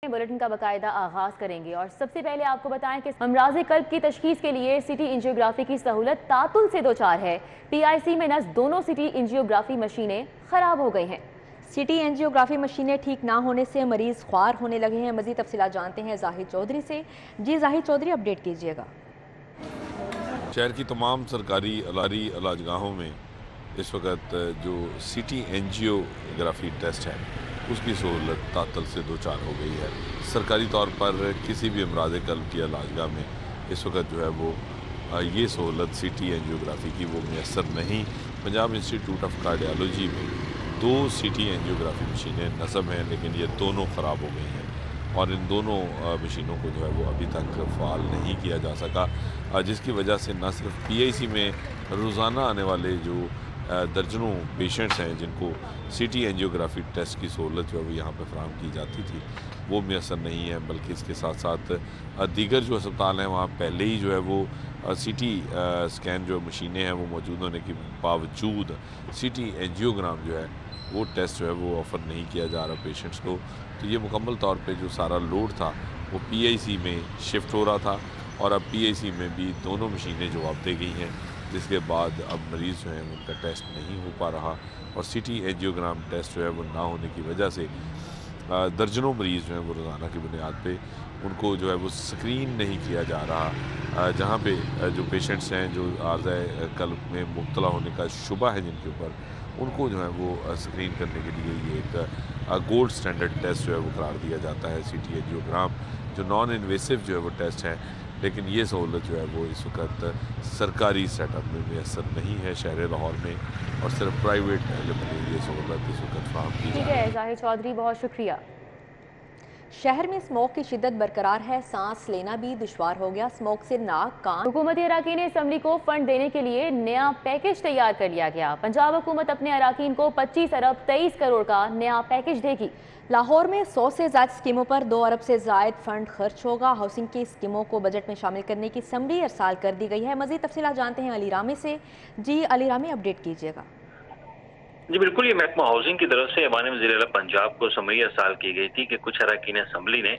Bulletin का बाकायदा आगाज करेंगे और सबसे पहले आपको बताएं कि अमराज कल्ब की तशखीस के लिए सिटी एंजियोग्राफी की सहूलत तातुल से दो चार है। पीआईसी में नस्ब दोनों सिटी एंजियोग्राफी मशीनें खराब हो गई हैं। सिटी एंजियोग्राफी मशीनें ठीक ना होने से मरीज ख्वार होने लगे हैं। मजीद तफसीलात जानते हैं जाहिद चौधरी से। जी जाहिद चौधरी, अपडेट कीजिएगा। शहर की तमाम सरकारी इलाजगाहों में इस वक्त जो सिटी एंजियोग्राफी टेस्ट है उसकी सहूलत तातल से दो चार हो गई है। सरकारी तौर पर किसी भी अमराज कल्ब की इलाजगाह में इस वक्त जो है वो ये सहूलत सिटी एंजियोग्राफी की वो मैसर नहीं। पंजाब इंस्टीट्यूट ऑफ कार्डियोलॉजी में दो सिटी एंजियोग्राफी मशीनें नस्ब हैं, लेकिन ये दोनों ख़राब हो गई हैं और इन दोनों मशीनों को जो है वो अभी तक फ़ाल नहीं किया जा सका, जिसकी वजह से न सिर्फ पीआईसी में रोज़ाना आने वाले जो दर्जनों पेशेंट्स हैं जिनको सिटी एंजियोग्राफी टेस्ट की सहूलत जो है वो यहाँ पर फराहम की जाती थी वो मैसर नहीं है, बल्कि इसके साथ साथ दीगर जो अस्पताल हैं वहाँ पहले ही जो है वो सिटी स्कैन जो मशीनें हैं वो मौजूद होने के बावजूद सिटी एंजियोग्राम जो है वो टेस्ट जो है वो ऑफ़र नहीं किया जा रहा पेशेंट्स को। तो ये मुकम्मल तौर पे जो सारा लोड था वो पीआईसी में शिफ्ट हो रहा था और अब पीआईसी में भी दोनों मशीनें जवाब दे गई हैं, जिसके बाद अब मरीज़ जो हैं उनका टेस्ट नहीं हो पा रहा और सिटी एंजियोग्राम टेस्ट जो है वो ना होने की वजह से दर्जनों मरीज़ जो हैं वो रोज़ाना की बुनियाद पे उनको जो है वो स्क्रीन नहीं किया जा रहा। जहाँ पे जो पेशेंट्स हैं जो आर्ज़ाए कल्ब में मुब्तला होने का शुबा है जिनके ऊपर, उनको जो है वो स्क्रीन करने के लिए ये एक गोल्ड स्टैंडर्ड टेस्ट जो है वो करार दिया जाता है सिटी एंजियोग्राम, जो नॉन इन्वेसिव जो है वो टेस्ट है। लेकिन ये सहूलत जो है वो इस वक्त सरकारी सेटअप में मैसर नहीं है शहर लाहौर में और सिर्फ प्राइवेट में ये सहूलत इस वक्त फराहम की ठीक है जाहिद चौधरी, बहुत शुक्रिया। शहर में स्मोक की शिद्दत बरकरार है, सांस लेना भी दुश्वार हो गया। स्मोक से नाक कान। हुकूमती अराकीन असम्बली को फंड देने के लिए नया पैकेज तैयार कर लिया गया। पंजाब हुकूमत अपने अराकीन को 25 अरब 23 करोड़ का नया पैकेज देगी। लाहौर में 100 से ज़्यादा स्कीमों पर 2 अरब से ज़ायद फंड खर्च होगा। हाउसिंग की स्कीमों को बजट में शामिल करने की असम्बली अरसाल कर दी गई है। मज़ीद तफसीलात जानते हैं अली रामी से। जी अली रामी, अपडेट कीजिएगा। जी बिल्कुल, ये महकमा हाउसिंग की तरफ से ऐवान वज़ीर आला पंजाब को समरी अरसाल की गई थी कि कुछ अरकान असम्बली ने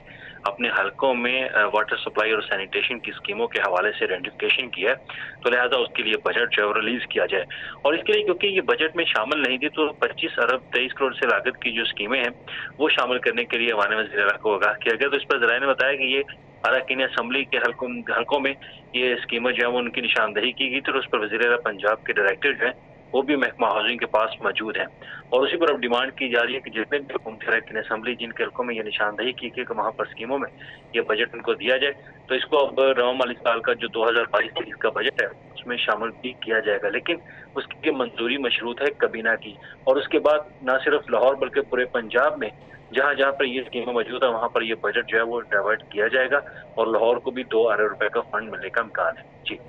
अपने हलकों में वाटर सप्लाई और सैनिटेशन की स्कीमों के हवाले से आइडेंटिफिकेशन किया है, तो लिहाजा उसके लिए बजट जो है रिलीज किया जाए। और इसके लिए क्योंकि ये बजट में शामिल नहीं थी तो 25 अरब 23 करोड़ से लागत की जो स्कीमें हैं वो शामिल करने के लिए ऐवान वज़ीर आला को आगाह किया गया। तो इस पर ज़राए ने बताया कि ये अरकान असम्बली के हलकों में ये स्कीमें जो है वो उनकी निशानदही की गई थी और उस पर वज़ीर आला पंजाब के डायरेक्टर जो है वो भी महकमा हाउसिंग के पास मौजूद हैं और उसी पर अब डिमांड की जा रही है कि जितने भी हुकूमती अरकान असम्बली जिनके हलकों में ये निशानदही की कि वहाँ पर स्कीमों में ये बजट उनको दिया जाए, तो इसको अब रवा माली साल का जो 2022-23 का बजट है उसमें शामिल भी किया जाएगा। लेकिन उसकी मंजूरी मशरूत है कबीना की और उसके बाद न सिर्फ लाहौर बल्कि पूरे पंजाब में जहाँ जहाँ पर ये स्कीमें मौजूद है वहाँ पर ये बजट जो है वो डाइवर्ट किया जाएगा और लाहौर को भी 2 अरब रुपए का फंड मिलने का इम्कान है। जी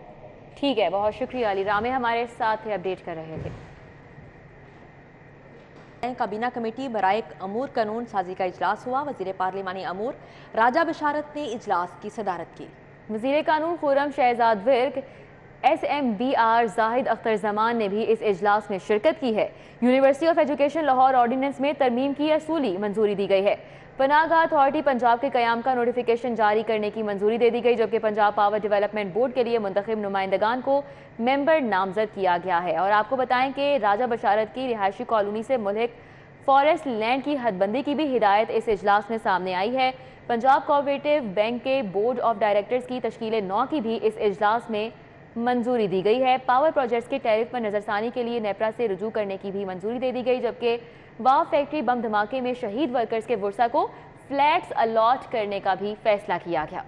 ठीक है, बहुत शुक्रिया अली रामे हमारे साथ अपडेट कर रहे थे। काबीना कमेटी बराए अमूर कानून साजी का इजलास हुआ। वजीर पार्लिमानी अमूर राजा बशारत ने इजलास की सदारत की। वजीर कानून खुर्रम शहजाद विर्क SMBR जाहिद अख्तर जमान ने भी इस इजलास में शिरकत की है। University of education Lahore ordinance में तरमीम की असूली मंजूरी दी गई है। पनाहगाह अथॉरिटी पंजाब के कयाम का नोटिफिकेशन जारी करने की मंजूरी दे दी गई, जबकि पंजाब पावर डेवलपमेंट बोर्ड के लिए मुंतखब नुमाइंदगान को मेंबर नामजद किया गया है। और आपको बताएं कि राजा बशारत की रिहायशी कॉलोनी से मुल्हिक फॉरेस्ट लैंड की हदबंदी की भी हिदायत इस इजलास में सामने आई है। पंजाब कोऑपरेटिव बैंक के बोर्ड ऑफ डायरेक्टर्स की तश्कील 9 की भी इस इजलास में मंजूरी दी गई है। पावर प्रोजेक्ट्स के टैरिफ पर नजरसानी के लिए नेपरा से रुजू करने की भी मंजूरी दे दी गई, जबकि वाव फैक्ट्री बम धमाके में शहीद वर्कर्स के वर्सा को फ्लैट्स अलॉट करने का भी फैसला किया गया।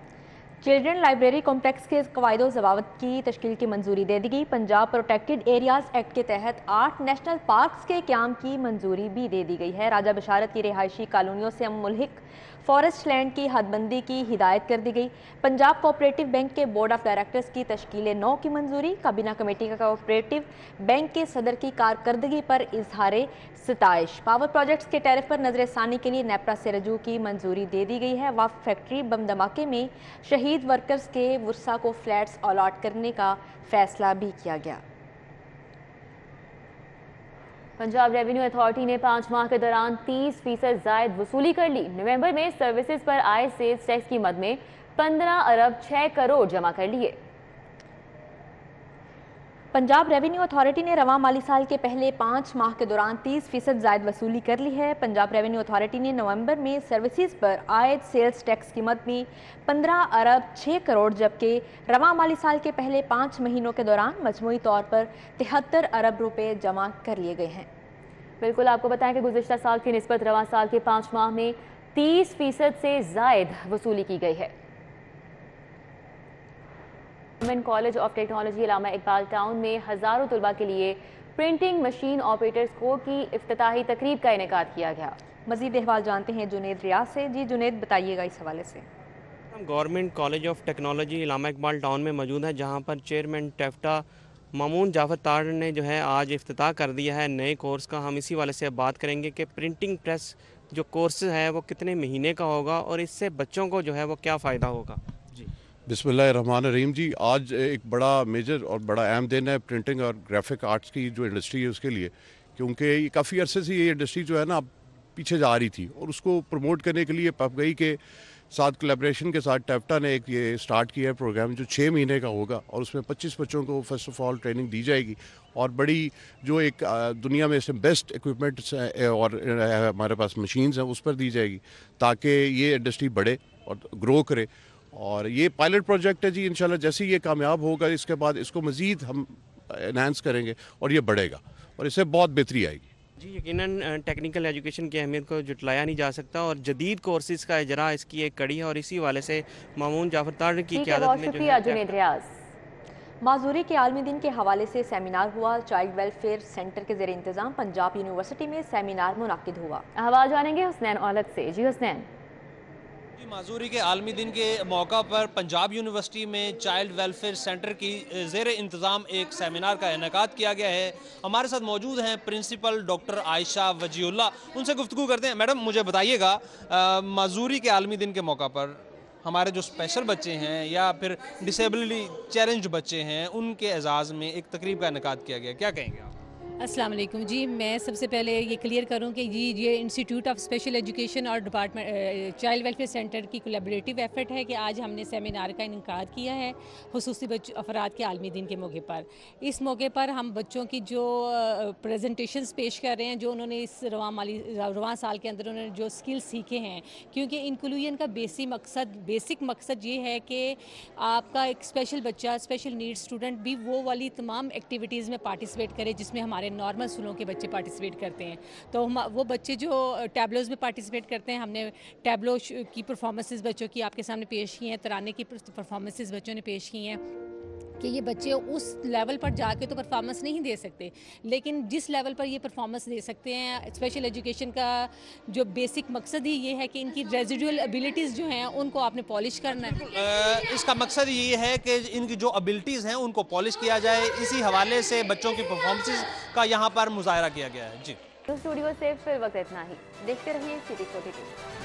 चिल्ड्रन लाइब्रेरी कॉम्प्लेक्स के कवायदो ज़वाबत की तश्कील की मंजूरी दे दी गई। पंजाब प्रोटेक्टेड एरियाज एक्ट के तहत 8 नेशनल पार्क्स के क़याम की मंजूरी भी दे दी गई है। राजा बशारत की रिहायशी कॉलोनियों से मुल्हिक फॉरेस्ट लैंड की हदबंदी की हिदायत कर दी गई। पंजाब कोऑपरेटिव बैंक के बोर्ड ऑफ डायरेक्टर्स की तश्कील 9 की मंजूरी। काबीना कमेटी का कोऑपरेटिव बैंक के सदर की कारकर्दगी पर इजहार सिताइश। पावर प्रोजेक्ट्स के टैरिफ पर नजरसानी के लिए नेपरा से रजू की मंजूरी दे दी गई है। वाफ फैक्ट्री बम धमाके में शहीद वर्कर्स के वर्सा को फ्लैट्स अलॉट करने का फैसला भी किया गया। पंजाब रेवेन्यू अथॉरिटी ने 5 माह के दौरान 30% जायद वसूली कर ली। नवंबर में सर्विसेज पर आए सेल्स टैक्स की मद में 15 अरब 6 करोड़ जमा कर लिए। पंजाब रेवेन्यू अथॉरिटी ने रवां माली साल के पहले 5 माह के दौरान 30% जायद वसूली कर ली है। पंजाब रेवेन्यू अथॉरिटी ने नवंबर में सर्विसेज पर आयद सेल्स टैक्स की मद में 15 अरब 6 करोड़ जबकि रवां माली साल के पहले 5 महीनों के दौरान मजमूई तौर पर 73 अरब रुपए जमा कर लिए गए हैं। बिल्कुल, आपको बताएं कि गुज़िश्ता साल की निस्बत रवां साल के 5 माह में 30% से जायद वसूली की गई है। Government college of technology Allama Iqbal town में हज़ारों तलबा के लिए प्रिंटिंग मशीन ऑपरेटर्स कोर्स की इफ्तिताही तकरीब का इनेकाद किया गया। मज़ीद अहवाल जानते हैं जुनेद रियाज से। जी जुनेद, बताइएगा इस हवाले से। हम government college of technology Allama Iqbal town में मौजूद है, जहां पर चेयरमैन टेफ्टा मामून जाफर तार ने जो है आज इफ्तिताह कर दिया है नए कोर्स का। हम इसी वाले से बात करेंगे कि प्रिंटिंग प्रेस जो कोर्स है वो कितने महीने का होगा और इससे बच्चों को जो है वो क्या फ़ायदा होगा। जी बिस्मिल्लाहिर्रहमानिर्रहीम जी, आज एक बड़ा मेजर और बड़ा अहम दिन है प्रिंटिंग और ग्राफिक आर्ट्स की जो इंडस्ट्री है उसके लिए, क्योंकि ये काफ़ी अरसे से ये इंडस्ट्री जो है ना पीछे जा रही थी और उसको प्रमोट करने के लिए पफगई के साथ कोलैबोरेशन के साथ टेफ्टा ने एक ये स्टार्ट किया है प्रोग्राम जो 6 महीने का होगा और उसमें 25 बच्चों को फर्स्ट ऑफ ऑल ट्रेनिंग दी जाएगी और बड़ी जो एक दुनिया में से बेस्ट इक्विपमेंट्स और हमारे पास मशीन्स हैं उस पर दी जाएगी ताकि ये इंडस्ट्री बढ़े और ग्रो करे। और ये पायलट प्रोजेक्ट है जी, इंशाल्लाह जैसे ये कामयाब होगा इसके बाद इसको मज़ीद हम एनहांस करेंगे और ये बढ़ेगा और इससे बहुत बेहतरी आएगी। जी यकीनन टेक्निकल एजुकेशन की अहमियत को जुटलाया नहीं जा सकता और जदीद कोर्सेज़ का इजरा इसकी एक कड़ी है और इसी वाले से मामून जाफर तार की क़यादत में जो है माजूरी के आलमी दिन के हवाले से सेमिनार हुआ। चाइल्ड वेलफेयर सेंटर के ज़ेर इंतज़ाम पंजाब यूनिवर्सिटी में सेमिनार मुनाकिद हुआ। अहवाल जानेंगे हुसनैन औलद से। जी हुसनैन। माजूरी के आलमी दिन के मौका पर पंजाब यूनिवर्सिटी में चाइल्ड वेलफेयर सेंटर की ज़ेर इंतज़ाम एक सेमिनार का इनेकाद किया गया है। हमारे साथ मौजूद हैं प्रिंसिपल डॉक्टर आयशा वजीउल्लाह, उनसे गुफ्तगू करते हैं। मैडम मुझे बताइएगा, माजूरी के आलमी दिन के मौका पर हमारे जो स्पेशल बच्चे हैं या फिर डिसेबिलिटी चैलेंज बच्चे हैं उनके एजाज़ में एक तकरीब का इनेकाद किया गया, क्या कहेंगे आप? अस्सलाम वालेकुम जी, मैं सबसे पहले ये क्लियर करूं कि ये इंस्टीट्यूट ऑफ स्पेशल एजुकेशन और डिपार्टमेंट चाइल्ड वेलफेयर सेंटर की कोलैबोरेटिव एफर्ट है कि आज हमने सेमिनार का इनेकाद किया है खुसूसी अफराद के आलमी दिन के मौके पर। इस मौके पर हम बच्चों की जो प्रेजेंटेशंस पेश कर रहे हैं, जो उन्होंने इस रवां साल के अंदर उन्होंने जो स्किल्स सीखे हैं, क्योंकि इंक्लूजन का बेसिक मकसद ये है कि आपका एक स्पेशल बच्चा, स्पेशल नीड स्टूडेंट भी वो वाली तमाम एक्टिविटीज़ में पार्टिसिपेट करे जिसमें हमारे नॉर्मल स्कूलों के बच्चे पार्टिसिपेट करते हैं। तो हम वो बच्चे जो टैबलोज़ में पार्टिसिपेट करते हैं, हमने टैबलो की परफॉर्मेंसेस बच्चों की आपके सामने पेश की हैं, तराने की परफॉर्मेंसेस बच्चों ने पेश की हैं कि ये बच्चे उस लेवल पर जाके तो परफॉर्मेंस नहीं दे सकते, लेकिन जिस लेवल पर ये परफॉर्मेंस दे सकते हैं, स्पेशल एजुकेशन का जो बेसिक मकसद ही ये है कि इनकी रेजिडुअल एबिलिटीज़ जो हैं उनको आपने पॉलिश करना है। इसका मकसद ये है कि इनकी जो एबिलिटीज़ हैं उनको पॉलिश किया जाए। इसी हवाले से बच्चों की परफॉर्मेंस का यहाँ पर मुजाहरा किया गया है। जी स्टूडियो से फिर वक्त इतना ही। देखते रहिए सिटी 42।